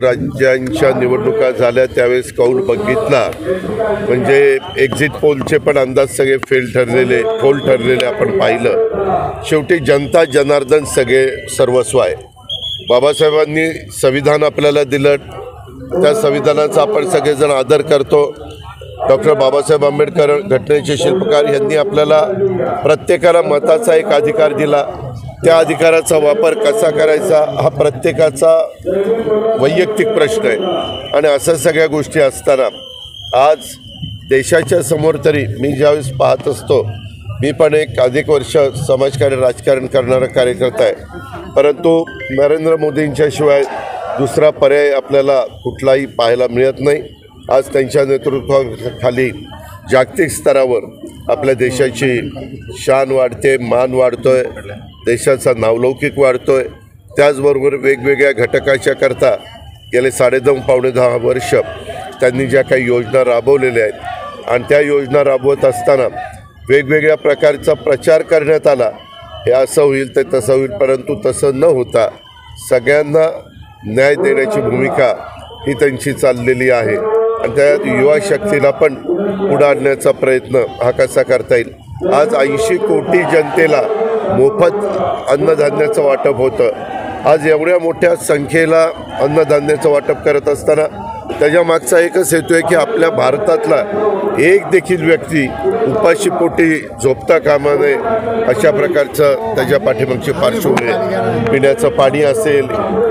राज्यांच्या निवडणुका झाल्या त्यावेळेस कौल बघितला म्हणजे एक्झिट पोलचे पण अंदाज सगळे फोल ठरलेले आपण पाहिलं। शेवटी जनता जनार्दन सगळे सर्वस्व आहे। बाबासाहेबांनी संविधान आपल्याला दिलं, त्या संविधानाचा आपण सगळेजण आदर करतो। डॉक्टर बाबासाहेब आंबेडकर घटनेचे शिल्पकार यांनी आपल्याला प्रत्येकाला मताचा एक अधिकार दिला। त्या अधिकाराचा वापर कसा करायचा हा प्रत्येकाचा वैयक्तिक प्रश्न आहे। आणि असं सगळ्या गोष्टी असताना आज देशाच्या समोर तरी मी ज्यावेळेस पाहत असतो, मी पण एक अधिक वर्ष समाजकार्य राजकारण करणारा कार्यकर्ता आहे, परंतु नरेंद्र मोदींच्या शिवाय दुसरा पर्याय आपल्याला कुठलाही पाहायला मिळत नाही। आज त्यांच्या नेतृत्वाखाली जागतिक स्तरावर आपल्या देशाची शान वाढते, मान वाढतोय, देशाचा नावलौकिक वाढतोय। त्याचबरोबर वेगवेगळ्या घटकाच्या करता गेले 9.5-10 वर्ष त्यांनी ज्या काही योजना राबवलेल्या आहेत आणि त्या योजना राबवत असताना वेगवेगळ्या प्रकारचा प्रचार करण्यात आला, हे असं होईल ते तसं होईल, परंतु तसं न होता सगळ्यांना न्याय देण्याची भूमिका ही त्यांची चाललेली आहे। आणि त्यात युवा शक्तीला पण पुढे आणण्याचा प्रयत्न हा कसा करता येईल। आज 80 कोटी जनतेला मोफत अन्नधान्याचं वाटप होतं। आज एवढ्या मोठ्या संख्येला अन्नधान्याचं वाटप करत असताना त्याच्या मागचा एकच हेतू आहे की आपल्या भारतातला एक देखील व्यक्ती उपाशीपोटी झोपता कामा नये, अशा प्रकारचं त्याच्या पाठीमागची पार्श्वभूमी। पिण्याचं पाणी असेल,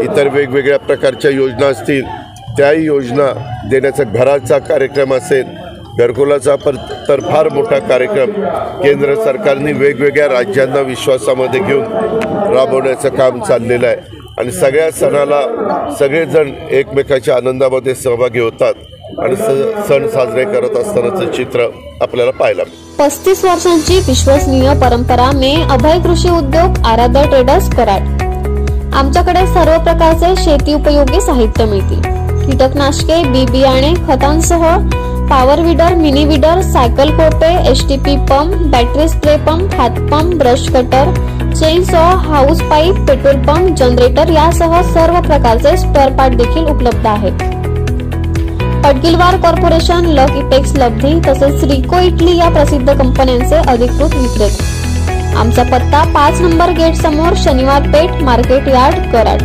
इतर वेगवेगळ्या प्रकारच्या योजना असतील, त्याही योजना देण्याचा घराचा कार्यक्रम असेल, घरकुलाचा तर फार मोठा कार्यक्रम केंद्र सरकारने वेगवेगळ्या राज्यांना विश्वासामध्ये घेऊन राबवण्याचं काम चाललेलं आहे। आणि सगळ्या सणाला सगळेजण एकमेकाच्या आनंदामध्ये सहभागी होतात आणि सण साजरे करत असतानाचं चित्र आपल्याला पाहायला मिळतं। 35 वर्षांची विश्वसनीय परंपरा में अभय कृषी उद्योग आराध्य ट्रेडर्स कराड। आमच्याकडे सर्व प्रकारचे शेती उपयोगी साहित्य मिळतील। कीटकनाशके, बी बियाणे, खतांसह power weeder, mini weeder, cycle कोटे, STP pump, battery spray pump, हात pump, brush cutter, chainsaw, hose pipe, petrol pump, generator यासह सर्व प्रकारचे स्पेअर पार्ट देखील उपलब्ध आहेत। पडगिलवार कॉर्पोरेशन, लक इटेक्स लब्धी तसेच रिको इटली या प्रसिद्ध कंपन्यांचे अधिकृत विक्रेते। आमचा पत्ता 5 नंबर गेट समोर, Shaniwar Peth, market yard, Karad.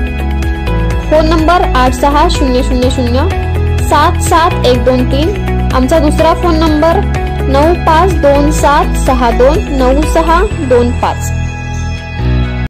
Phone number 8600077123। आमचा दुसरा फोन नंबर 9527629625।